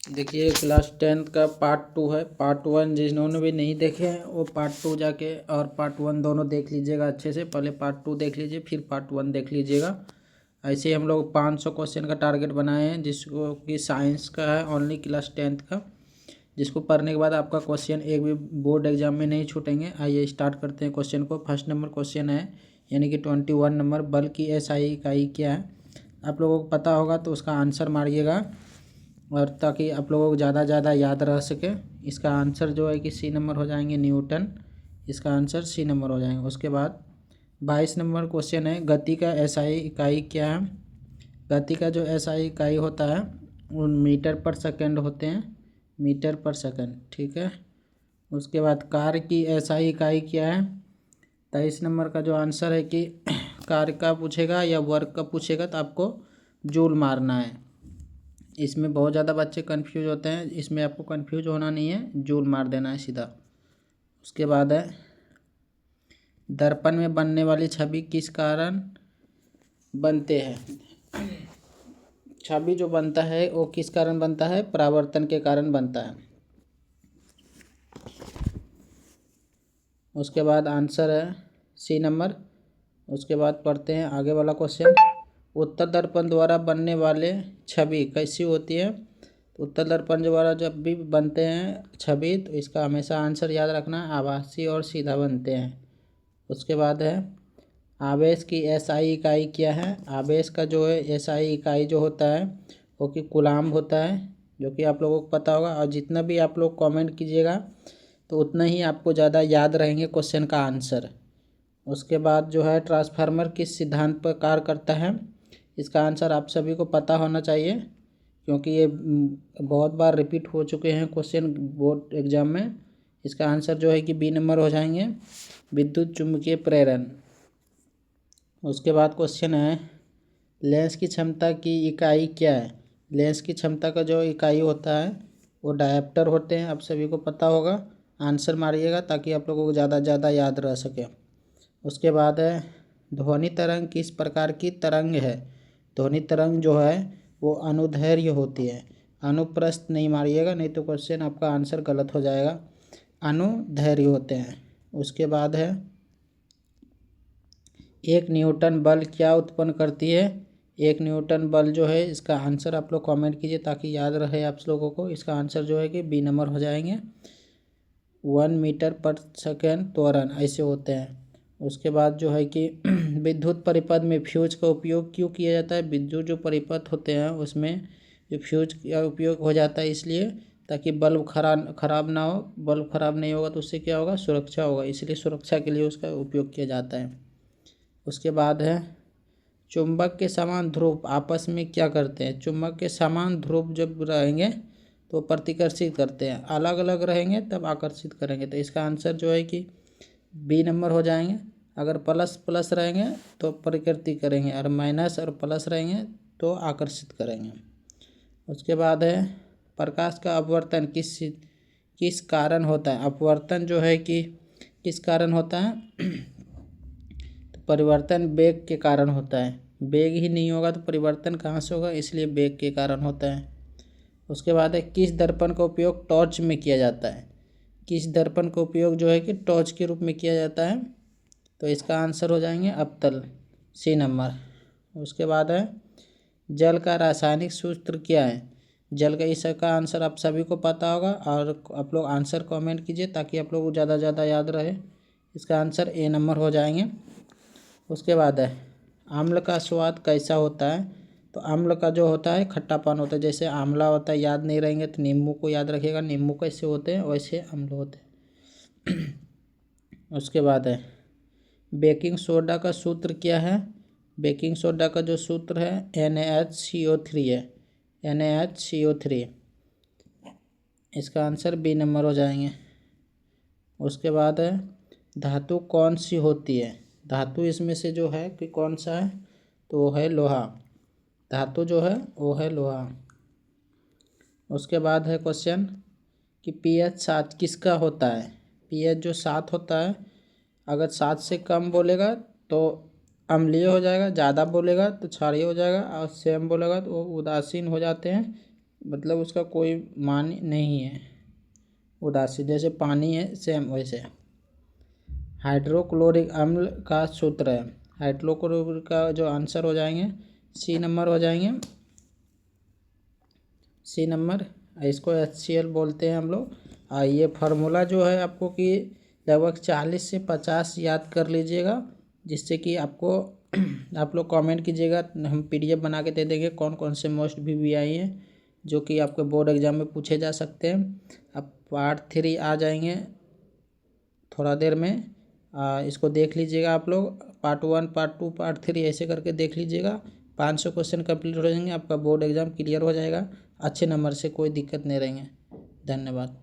देखिए class 10th का part 2 है। पार्ट 1 जिन्होंने भी नहीं देखे हैं वो पार्ट 2 जाके और पार्ट 1 दोनों देख लीजिएगा अच्छे से। पहले पार्ट 2 देख लीजिए फिर पार्ट 1 देख लीजिएगा। ऐसे ही हम लोग 500 क्वेश्चन का टारगेट बनाए हैं, जिसको कि साइंस का है, ओनली क्लास 10th का, जिसको पढ़ने के बाद आपका क्वेश्चन एक भी बोर्ड एग्जाम में नहीं छूटेंगे। आइए स्टार्ट करते हैं क्वेश्चन को। फर्स्ट नंबर क्वेश्चन है, यानी कि 21 नंबर, बल की एसआई इकाई क्या है। आप लोगों को पता होगा तो उसका आंसर मारिएगा, और ताकि आप लोगों को ज़्यादा याद रह सके। इसका आंसर जो है कि सी नंबर हो जाएंगे, न्यूटन। इसका आंसर सी नंबर हो जाएंगे। उसके बाद 22 नंबर क्वेश्चन है, गति का एसआई इकाई क्या है। गति का जो एसआई इकाई होता है वो मीटर पर सेकंड होते हैं, मीटर पर सेकंड, ठीक है। उसके बाद कार्य की एसआई इकाई क्या है। 23 नंबर का जो आंसर है कि कार्य का पूछेगा या वर्क का पूछेगा तो आपको जूल मारना है। इसमें बहुत ज़्यादा बच्चे कंफ्यूज होते हैं, इसमें आपको कंफ्यूज होना नहीं है, जूल मार देना है सीधा। उसके बाद है, दर्पण में बनने वाली छवि किस कारण बनते हैं। छवि जो बनता है वो किस कारण बनता है, परावर्तन के कारण बनता है। उसके बाद आंसर है सी नंबर। उसके बाद पढ़ते हैं आगे वाला क्वेश्चन, उत्तर दर्पण द्वारा बनने वाले छवि कैसी होती है। तो उत्तर दर्पण द्वारा जब भी बनते हैं छवि तो इसका हमेशा आंसर याद रखना, आभासी और सीधा बनते हैं। उसके बाद है, आवेश की एसआई इकाई क्या है। आवेश का जो है एसआई इकाई जो होता है वो कि कूलाम्ब होता है, जो कि आप लोगों को पता होगा। और जितना भी आप लोग कमेंट कीजिएगा तो उतना ही आपको ज़्यादा याद रहेंगे क्वेश्चन का आंसर। उसके बाद जो है, ट्रांसफार्मर किस सिद्धांत पर कार्य करता है। इसका आंसर आप सभी को पता होना चाहिए, क्योंकि ये बहुत बार रिपीट हो चुके हैं क्वेश्चन बोर्ड एग्जाम में। इसका आंसर जो है कि बी नंबर हो जाएंगे, विद्युत चुम्बकीय प्रेरण। उसके बाद क्वेश्चन है, लेंस की क्षमता की इकाई क्या है। लेंस की क्षमता का जो इकाई होता है वो डायप्टर होते हैं, आप सभी को पता होगा। आंसर मारिएगा ताकि आप लोगों को ज़्यादा याद रह सके। उसके बाद है, ध्वनि तरंग किस प्रकार की तरंग है। ध्वनि तरंग जो है वो अनुदैर्घ्य होती है, अनुप्रस्थ नहीं मारिएगा, नहीं तो क्वेश्चन आपका आंसर गलत हो जाएगा। अनुदैर्घ्य होते हैं। उसके बाद है, एक न्यूटन बल क्या उत्पन्न करती है। एक न्यूटन बल जो है इसका आंसर आप लोग कमेंट कीजिए ताकि याद रहे आप लोगों को। इसका आंसर जो है कि बी नंबर हो जाएंगे, 1 मीटर पर सेकेंड त्वरण ऐसे होते हैं। उसके बाद जो है कि विद्युत परिपथ में फ्यूज का उपयोग क्यों किया जाता है। विद्युत जो परिपथ होते हैं उसमें जो फ्यूज का उपयोग हो जाता है इसलिए, ताकि बल्ब खराब ना हो। बल्ब खराब नहीं होगा तो उससे क्या होगा, सुरक्षा होगा, इसलिए सुरक्षा के लिए उसका उपयोग किया जाता है। उसके बाद है, चुंबक के समान ध्रुव आपस में क्या करते हैं। चुंबक के समान ध्रुव जब रहेंगे तो प्रतिकर्षित करते हैं, अलग अलग रहेंगे तब आकर्षित करेंगे। तो इसका आंसर जो है कि बी नंबर हो जाएंगे। अगर प्लस प्लस रहेंगे तो परिकृति करेंगे, और माइनस और प्लस रहेंगे तो आकर्षित करेंगे। उसके बाद है, प्रकाश का अपवर्तन किस कारण होता है। अपवर्तन जो है कि किस कारण होता है, तो परिवर्तन वेग के कारण होता है। वेग ही नहीं होगा तो परिवर्तन कहाँ से होगा, इसलिए वेग के कारण होता है। उसके बाद है, किस दर्पण का उपयोग टॉर्च में किया जाता है। किस दर्पण का उपयोग जो है कि टॉर्च के रूप में किया जाता है। तो इसका आंसर हो जाएंगे अवतल, सी नंबर। उसके बाद है, जल का रासायनिक सूत्र क्या है। जल का, इसका आंसर आप सभी को पता होगा, और आप लोग आंसर कमेंट कीजिए ताकि आप लोगों को ज़्यादा याद रहे। इसका आंसर ए नंबर हो जाएंगे। उसके बाद है, अम्ल का स्वाद कैसा होता है। तो अम्ल का जो होता है खट्टापन होता है, जैसे आंवला होता है, याद नहीं रहेंगे तो नींबू को याद रखिएगा, नींबू कैसे होते हैं वैसे अम्ल होते हैं। उसके बाद है, बेकिंग सोडा का सूत्र क्या है। बेकिंग सोडा का जो सूत्र है NaHCO3 है, NaHCO3। इसका आंसर बी नंबर हो जाएंगे। उसके बाद है, धातु कौन सी होती है। धातु इसमें से जो है कि कौन सा है, तो वो है लोहा। धातु जो है वो है लोहा। उसके बाद है क्वेश्चन कि pH 7 किसका होता है। pH जो 7 होता है, अगर 7 से कम बोलेगा तो अम्लीय हो जाएगा, ज़्यादा बोलेगा तो क्षारीय हो जाएगा, और सेम बोलेगा तो वो उदासीन हो जाते हैं, मतलब उसका कोई मान नहीं है। उदासीन जैसे पानी है सेम वैसे। हाइड्रोक्लोरिक अम्ल का सूत्र है। हाइड्रोक्लोरिक का जो आंसर हो जाएंगे सी नंबर हो जाएंगे, सी नंबर। इसको HCl बोलते हैं हम लोग। ये फार्मूला जो है आपको कि लगभग 40 से 50 याद कर लीजिएगा, जिससे कि आपको आप लोग कमेंट कीजिएगा, हम PDF बना के दे देंगे कौन कौन से मोस्ट VVI हैं जो कि आपके बोर्ड एग्जाम में पूछे जा सकते हैं। अब पार्ट 3 आ जाएंगे थोड़ा देर में। इसको देख लीजिएगा आप लोग, पार्ट 1 पार्ट 2 पार्ट 3 ऐसे करके देख लीजिएगा। 500 क्वेश्चन कंप्लीट हो जाएंगे, आपका बोर्ड एग्ज़ाम क्लियर हो जाएगा। अच्छे नंबर से, कोई दिक्कत नहीं रहेंगे। धन्यवाद।